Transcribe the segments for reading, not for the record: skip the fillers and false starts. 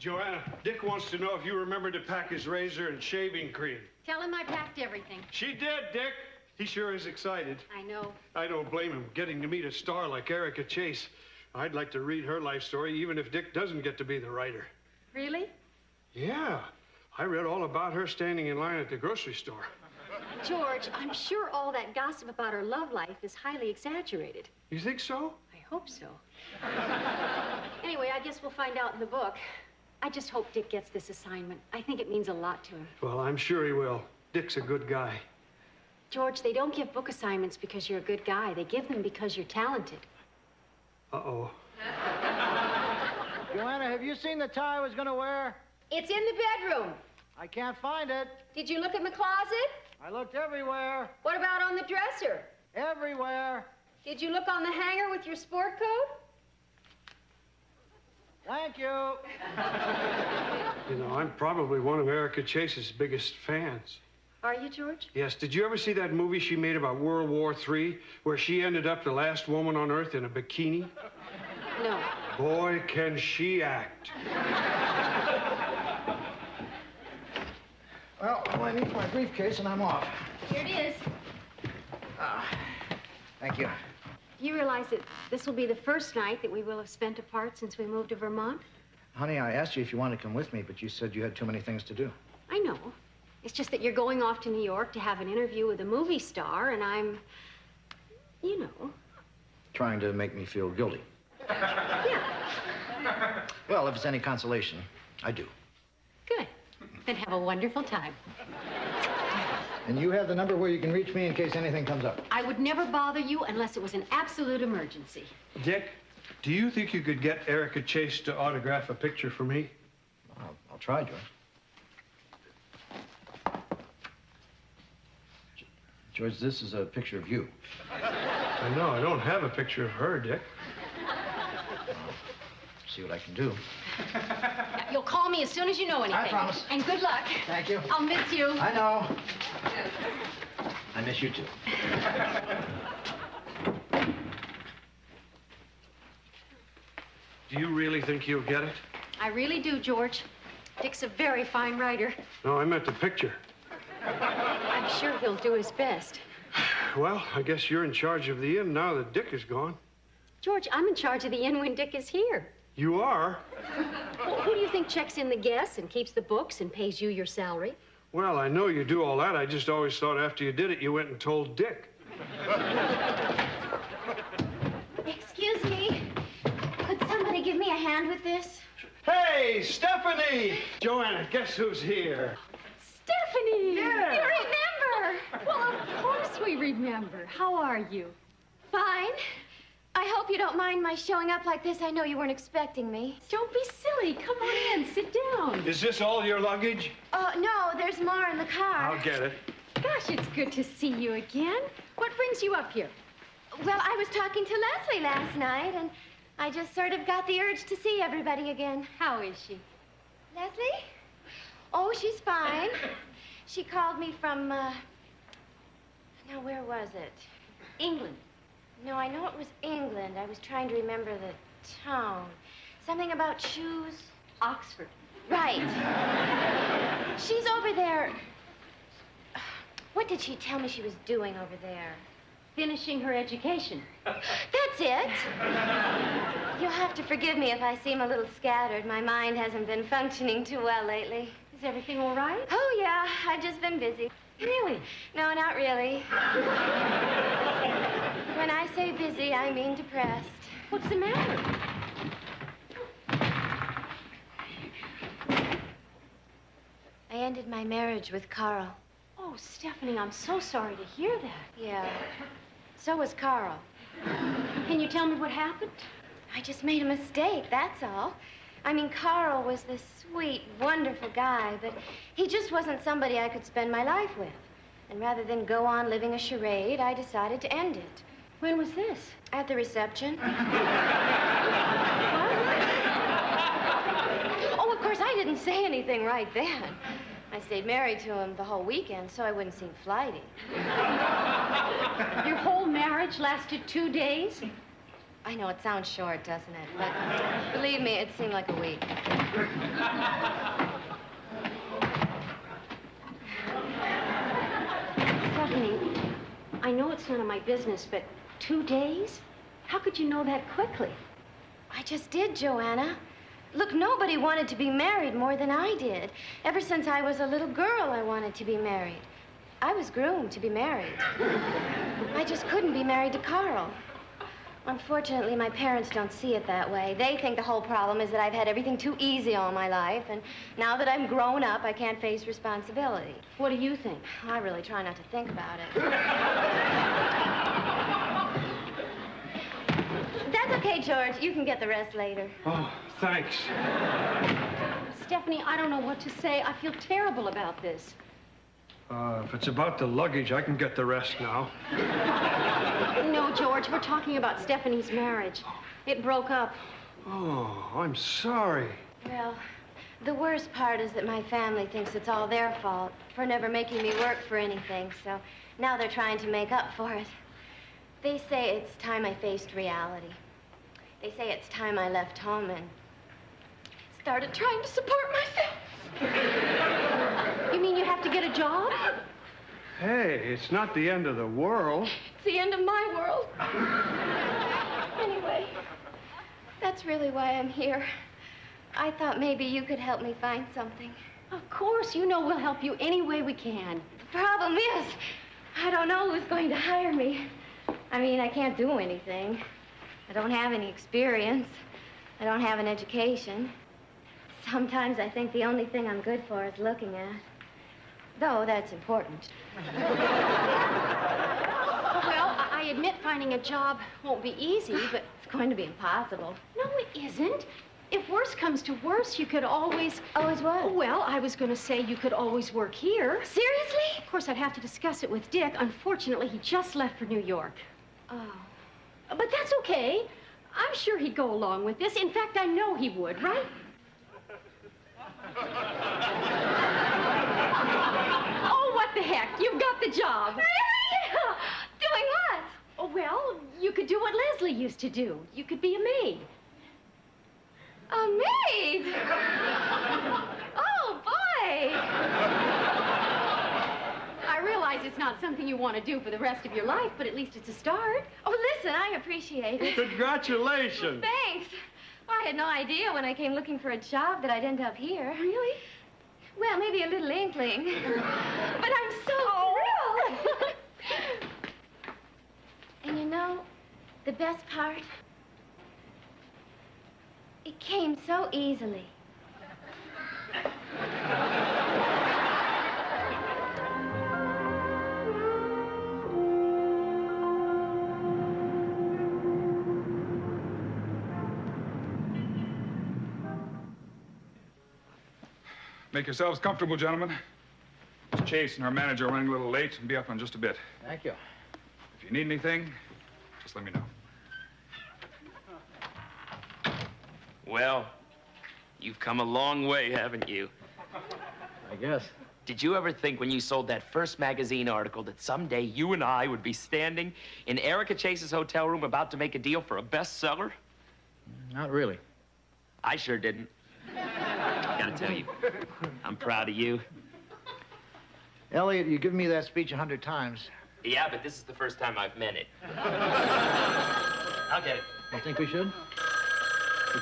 Joanna, Dick wants to know if you remember to pack his razor and shaving cream. Tell him I packed everything. She did, Dick. He sure is excited. I know. I don't blame him. Getting to meet a star like Erica Chase. I'd like to read her life story, even if Dick doesn't get to be the writer. Really? Yeah. I read all about her standing in line at the grocery store. George, I'm sure all that gossip about her love life is highly exaggerated. You think so? I hope so. Anyway, I guess we'll find out in the book. I just hope Dick gets this assignment. I think it means a lot to him. Well, I'm sure he will. Dick's a good guy. George, they don't give book assignments because you're a good guy. They give them because you're talented. Uh-oh. Joanna, have you seen the tie I was going to wear? It's in the bedroom. I can't find it. Did you look in the closet? I looked everywhere. What about on the dresser? Everywhere. Did you look on the hanger with your sport coat? Thank you. You know, I'm probably one of Erica Chase's biggest fans. Are you, George? Yes. Did you ever see that movie she made about World War III, where she ended up the last woman on Earth in a bikini? No. Boy, can she act. Well, all I need is my briefcase, and I'm off. Here it is. Thank you. You realize that this will be the first night that we will have spent apart since we moved to Vermont? Honey, I asked you if you wanted to come with me, but you said you had too many things to do. I know. It's just that you're going off to New York to have an interview with a movie star, and I'm, you know. Trying to make me feel guilty. Yeah. Well, if it's any consolation, I do. Good. Then have a wonderful time. And you have the number where you can reach me in case anything comes up. I would never bother you unless it was an absolute emergency. Dick, do you think you could get Erica Chase to autograph a picture for me? I'll try, George. George, this is a picture of you. I know. I don't have a picture of her, Dick. See what I can do. You'll call me as soon as you know anything. I promise. And good luck. Thank you. I'll miss you. I know. I miss you, too. Do you really think you'll get it? I really do, George. Dick's a very fine writer. No, I meant the picture. I'm sure he'll do his best. Well, I guess you're in charge of the inn now that Dick is gone. George, I'm in charge of the inn when Dick is here. You are? Well, who do you think checks in the guests and keeps the books and pays you your salary? Well, I know you do all that. I just always thought after you did it, you went and told Dick. Excuse me. Could somebody give me a hand with this? Hey, Stephanie! Joanna, guess who's here? Stephanie! Yeah. You remember? Well, of course we remember. How are you? Fine. I hope you don't mind my showing up like this. I know you weren't expecting me. Don't be silly. Come on in. Sit down. Is this all your luggage? Oh, no, there's more in the car. I'll get it. Gosh, it's good to see you again. What brings you up here? Well, I was talking to Leslie last night, and I just sort of got the urge to see everybody again. How is she? Leslie? Oh, she's fine. She called me from, now, where was it? England. No, I know it was England. I was trying to remember the town. Something about shoes. Oxford. Right. She's over there. What did she tell me she was doing over there? Finishing her education. That's it. You'll have to forgive me if I seem a little scattered. My mind hasn't been functioning too well lately. Is everything all right? Oh, yeah. I've just been busy. Really? No, not really. When I say busy, I mean depressed. What's the matter? I ended my marriage with Carl. Oh, Stephanie, I'm so sorry to hear that. Yeah. So was Carl. Can you tell me what happened? I just made a mistake, that's all. I mean, Carl was this sweet, wonderful guy, but he just wasn't somebody I could spend my life with. And rather than go on living a charade, I decided to end it. When was this? At the reception. Oh, of course, I didn't say anything right then. I stayed married to him the whole weekend so I wouldn't seem flighty. Your whole marriage lasted 2 days? I know it sounds short, doesn't it? But believe me, it seemed like a week. Stephanie, I know it's none of my business, but 2 days? How could you know that quickly? I just did, Joanna. Look, nobody wanted to be married more than I did. Ever since I was a little girl, I wanted to be married. I was groomed to be married. I just couldn't be married to Carl. Unfortunately, my parents don't see it that way. They think the whole problem is that I've had everything too easy all my life, and now that I'm grown up, I can't face responsibility. What do you think? I really try not to think about it. That's okay, George. You can get the rest later. Oh, thanks. Stephanie, I don't know what to say. I feel terrible about this. If it's about the luggage, I can get the rest now. No, George, we're talking about Stephanie's marriage. It broke up. Oh, I'm sorry. Well, the worst part is that my family thinks it's all their fault for never making me work for anything, so now they're trying to make up for it. They say it's time I faced reality. They say it's time I left home and started trying to support myself. You mean you have to get a job? Hey, it's not the end of the world. It's the end of my world. Anyway, that's really why I'm here. I thought maybe you could help me find something. Of course, you know we'll help you any way we can. The problem is, I don't know who's going to hire me. I mean, I can't do anything. I don't have any experience. I don't have an education. Sometimes I think the only thing I'm good for is looking at. Though that's important. Well, I admit finding a job won't be easy, but... It's going to be impossible. No, it isn't. If worse comes to worse, you could always... Always what? Well, I was going to say you could always work here. Seriously? Of course, I'd have to discuss it with Dick. Unfortunately, he just left for New York. Oh. But that's okay. I'm sure he'd go along with this. In fact, I know he would, right? Oh, what the heck? You've got the job. Really? Doing what? Oh, well, you could do what Leslie used to do. You could be a maid. A maid? Oh, boy. I realize it's not something you want to do for the rest of your life, but at least it's a start. Oh, listen, I appreciate it. Congratulations. Thanks. Well, I had no idea when I came looking for a job that I'd end up here. Really? Well, maybe a little inkling. But I'm so thrilled. And you know, the best part? It came so easily. Make yourselves comfortable, gentlemen. Miss Chase and her manager are running a little late and be up in just a bit. Thank you. If you need anything, just let me know. Well, you've come a long way, haven't you? I guess. Did you ever think when you sold that first magazine article that someday you and I would be standing in Erica Chase's hotel room about to make a deal for a bestseller? Not really. I sure didn't. Gotta tell you, I'm proud of you. Elliot, you give me that speech 100 times. Yeah, but this is the first time I've meant it. I'll get it. You think we should?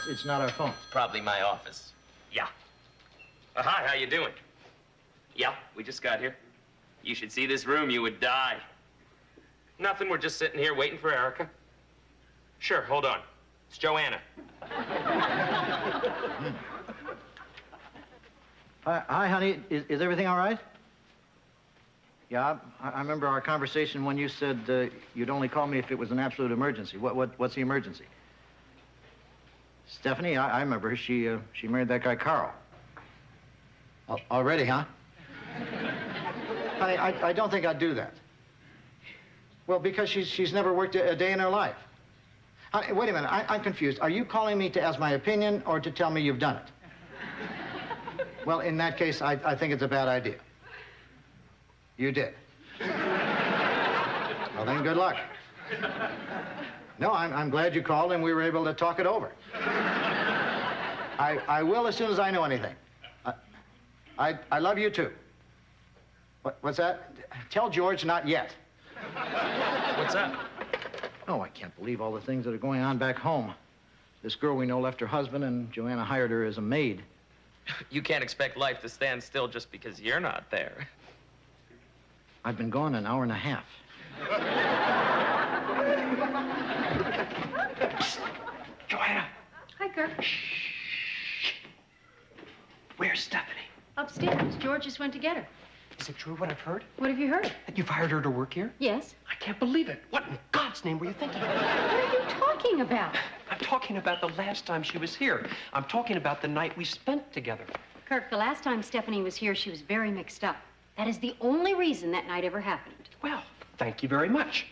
It's not our phone. It's probably my office. Yeah. Hi, how you doing? Yeah, we just got here. You should see this room, you would die. Nothing, we're just sitting here waiting for Erica. Sure, hold on. It's Joanna. Hi, honey. Is everything all right? Yeah, I remember our conversation when you said you'd only call me if it was an absolute emergency. What's the emergency? Stephanie, I remember her. She married that guy, Carl. Already, huh? Honey, I don't think I'd do that. Well, because she's never worked a day in her life. Wait a minute, I'm confused. Are you calling me to ask my opinion or to tell me you've done it? Well, in that case, I think it's a bad idea. You did. Well, then, good luck. No, I'm glad you called and we were able to talk it over. I will as soon as I know anything. I love you too. What's that? Tell George not yet. What's up? Oh, I can't believe all the things that are going on back home. This girl we know left her husband and Joanna hired her as a maid. You can't expect life to stand still just because you're not there. I've been gone an hour and a half. Joanna. Hi, Kirk. Where's Stephanie? Upstairs. George just went to get her. Is it true what I've heard? What have you heard? That you've hired her to work here? Yes. I can't believe it. What in God's name were you thinking? What are you talking about? I'm talking about the last time she was here. I'm talking about the night we spent together. Kirk, the last time Stephanie was here, she was very mixed up. That is the only reason that night ever happened. Well, thank you very much.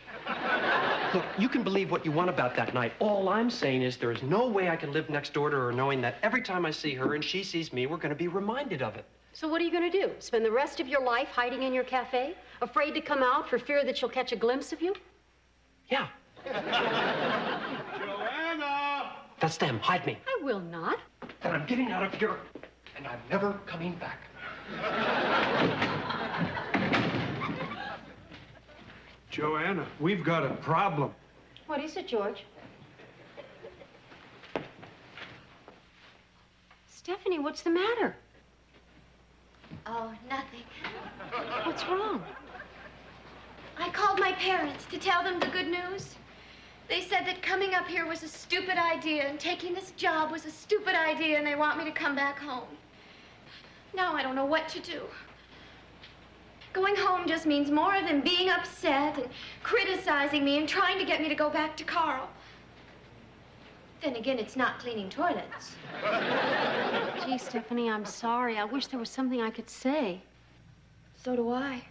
Look, you can believe what you want about that night. All I'm saying is there is no way I can live next door to her knowing that every time I see her and she sees me, we're going to be reminded of it. So what are you going to do? Spend the rest of your life hiding in your cafe? Afraid to come out for fear that she'll catch a glimpse of you? Yeah. Joanna! That's them. Hide me. I will not. Then I'm getting out of here, and I'm never coming back. Joanna, we've got a problem. What is it, George? Stephanie, what's the matter? Oh, nothing. What's wrong? I called my parents to tell them the good news. They said that coming up here was a stupid idea and taking this job was a stupid idea and they want me to come back home. Now I don't know what to do. Going home just means more of them being upset and criticizing me and trying to get me to go back to Carl. Then again, it's not cleaning toilets. Gee, Stephanie, I'm sorry. I wish there was something I could say. So do I.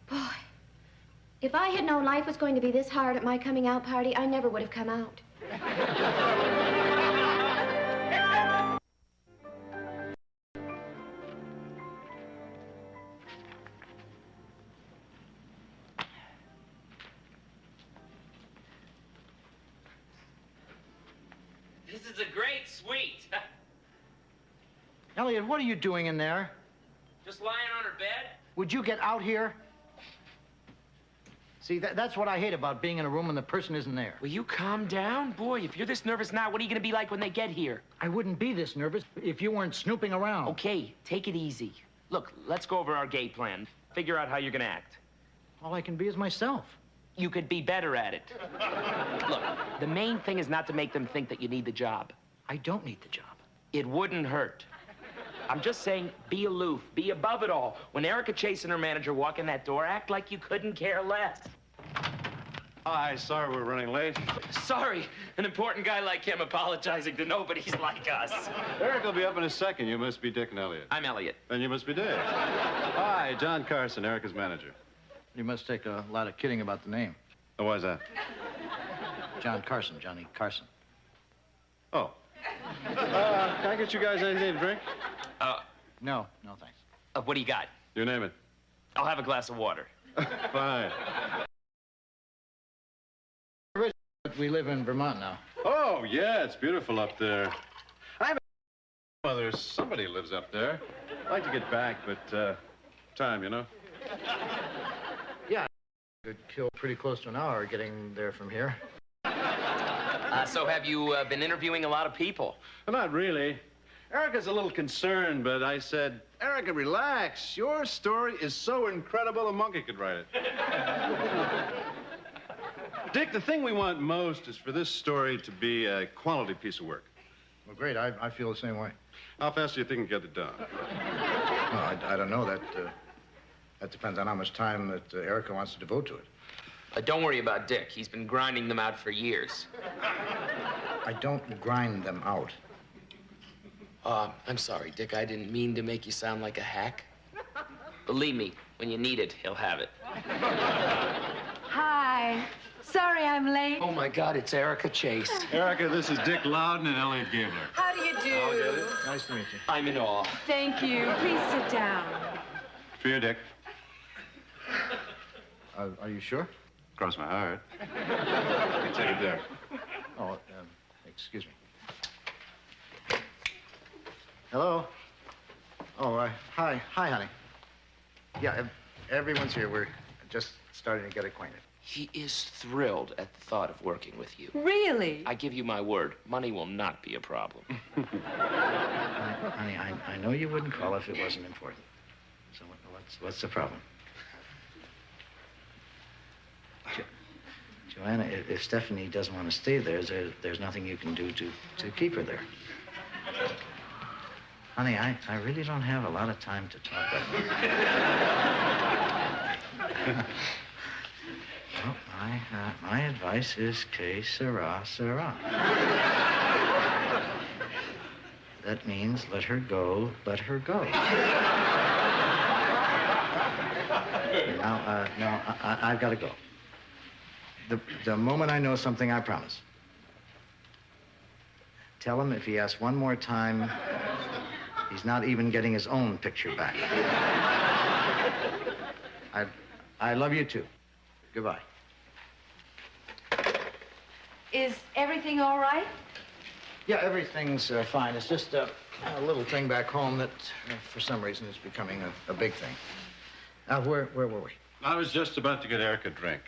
Boy, if I had known life was going to be this hard at my coming out party, I never would have come out. This is a great suite. Elliot, what are you doing in there? Just lying on her bed? Would you get out here? See, that's what I hate about being in a room when the person isn't there. Will you calm down? Boy, if you're this nervous now, what are you going to be like when they get here? I wouldn't be this nervous if you weren't snooping around. Okay, take it easy. Look, let's go over our game plan. Figure out how you're going to act. All I can be is myself. You could be better at it. Look, the main thing is not to make them think that you need the job. I don't need the job. It wouldn't hurt. I'm just saying, be aloof, be above it all. When Erica Chase and her manager walk in that door, act like you couldn't care less. Hi, sorry we're running late. Sorry, an important guy like him apologizing to nobodies like us. Eric will be up in a second. You must be Dick and Elliot. I'm Elliot. Then you must be Dave. Hi, John Carson, Erica's manager. You must take a lot of kidding about the name. Oh, why's that? John Carson, Johnny Carson. Oh. Can I get you guys anything to drink? No, thanks. What do you got? You name it. I'll have a glass of water. Fine. We live in Vermont now. Oh, yeah, it's beautiful up there. Well, there's somebody who lives up there. I'd like to get back, but time, you know? Yeah, could kill pretty close to an hour getting there from here. So have you been interviewing a lot of people? Well, not really. Erica's a little concerned, but I said, Erica, relax. Your story is so incredible, a monkey could write it. Dick, the thing we want most is for this story to be a quality piece of work. Well, great. I feel the same way. How fast do you think you can get it done? Well, I don't know. That depends on how much time that Erica wants to devote to it. Don't worry about Dick. He's been grinding them out for years. I don't grind them out. I'm sorry, Dick. I didn't mean to make you sound like a hack. Believe me, when you need it, he'll have it. Hi. Sorry I'm late. Oh, my God, it's Erica Chase. Erica, this is Dick Loudon and Elliot Gabler. How do you do? Nice to meet you. I'm in awe. Thank you. Please sit down. For you, Dick. Are you sure? Cross my heart. You can take it there. Oh, excuse me. Hello? Oh, hi, honey. Yeah, everyone's here. We're just starting to get acquainted. He is thrilled at the thought of working with you. Really? I give you my word, money will not be a problem. Honey, I know you wouldn't call if it wasn't important. So what's the problem? Joanna, if Stephanie doesn't want to stay there, there's nothing you can do to keep her there. Honey, I really don't have a lot of time to talk right now. Well, my advice is que sera, sera. That means let her go, let her go. Now, I've got to go. The moment I know something, I promise. Tell him if he asks one more time, he's not even getting his own picture back. I love you too. Goodbye. Is everything all right? Yeah, everything's fine. It's just a little thing back home that, for some reason, is becoming a big thing. Where were we? I was just about to get Eric a drink.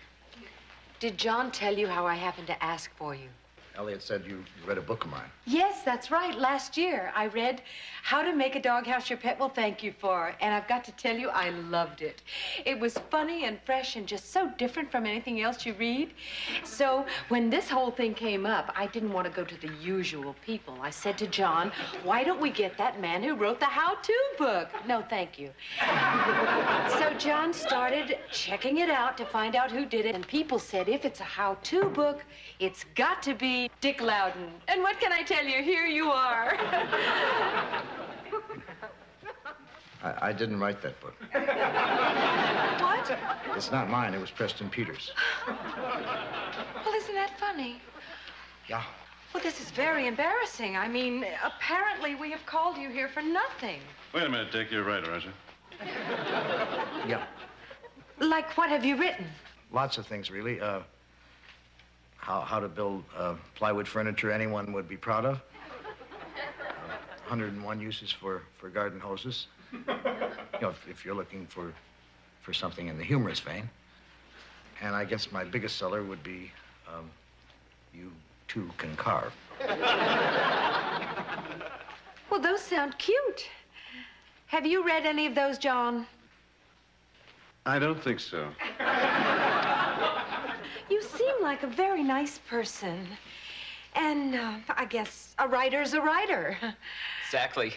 Did John tell you how I happened to ask for you? Elliot said you read a book of mine. Yes, that's right. Last year, I read How to Make a Doghouse Your Pet Will Thank You For. And I've got to tell you, I loved it. It was funny and fresh and just so different from anything else you read. So when this whole thing came up, I didn't want to go to the usual people. I said to John, why don't we get that man who wrote the how-to book? No, thank you. So John started checking it out to find out who did it. And people said, if it's a how-to book, it's got to be Dick Loudon. And what can I tell you? Here you are. I didn't write that book. What? It's not mine. It was Preston Peters. Well, isn't that funny? Yeah. Well, this is very embarrassing. I mean, apparently we have called you here for nothing. Wait a minute, Dick. You're right, aren't you? Yeah. Like, what have you written? Lots of things, really. How to build plywood furniture anyone would be proud of. 101 uses for garden hoses. You know, if you're looking for something in the humorous vein. And I guess my biggest seller would be You Too Can Carve. Well, those sound cute. Have you read any of those, John? I don't think so. You seem like a very nice person. And I guess a writer's a writer. Exactly.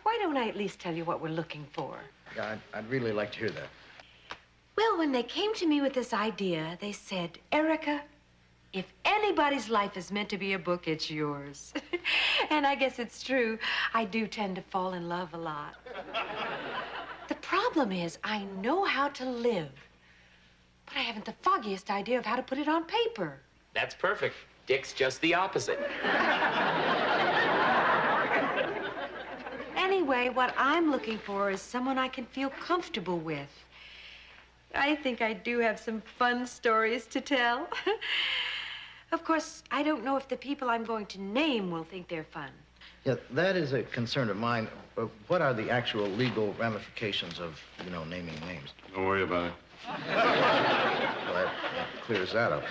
Why don't I at least tell you what we're looking for? Yeah, I'd really like to hear that. Well, when they came to me with this idea, they said, Erica, if anybody's life is meant to be a book, it's yours. And I guess it's true. I do tend to fall in love a lot. The problem is I know how to live, but I haven't the foggiest idea of how to put it on paper. That's perfect. Dick's just the opposite. Anyway, what I'm looking for is someone I can feel comfortable with. I think I do have some fun stories to tell. Of course, I don't know if the people I'm going to name will think they're fun. Yeah, that is a concern of mine. What are the actual legal ramifications of, naming names? Don't worry about it. Well, that clears that up.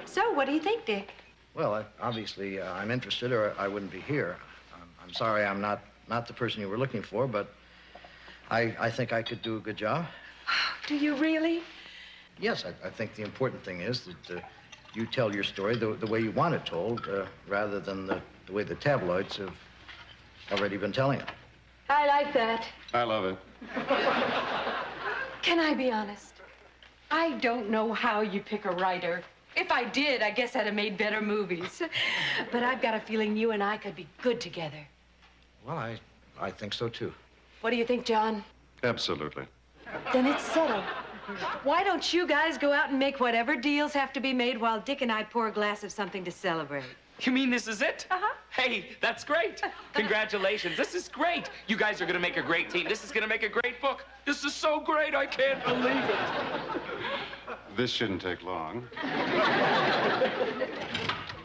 So, what do you think, Dick? Well, obviously, I'm interested, or I wouldn't be here. I'm sorry I'm not the person you were looking for, but I think I could do a good job. Do you really? Yes, I think the important thing is that you tell your story the way you want it told, rather than the way the tabloids have already been telling it. I like that. I love it. Can I be honest? I don't know how you pick a writer. If I did, I guess I'd have made better movies. But I've got a feeling you and I could be good together. Well, I think so, too. What do you think, John? Absolutely. Then it's settled. Why don't you guys go out and make whatever deals have to be made while Dick and I pour a glass of something to celebrate? You mean this is it? Uh-huh. Hey, that's great. Congratulations. This is great. You guys are going to make a great team. This is going to make a great book. This is so great, I can't believe it. This shouldn't take long.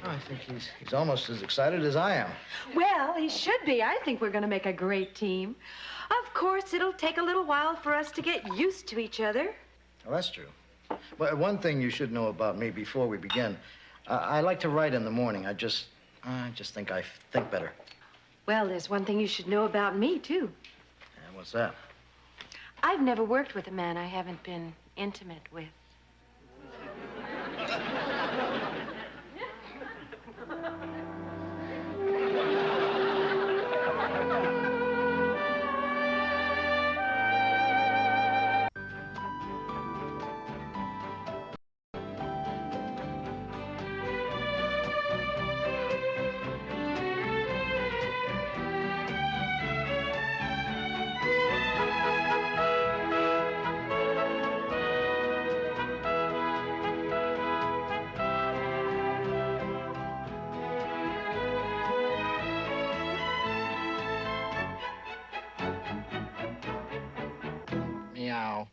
I think he's almost as excited as I am. Well, he should be. I think we're going to make a great team. Of course, it'll take a little while for us to get used to each other. Well, that's true. But one thing you should know about me before we begin, I like to write in the morning. I just think I think better. Well, there's one thing you should know about me, too. And what's that? I've never worked with a man I haven't been intimate with. Meow.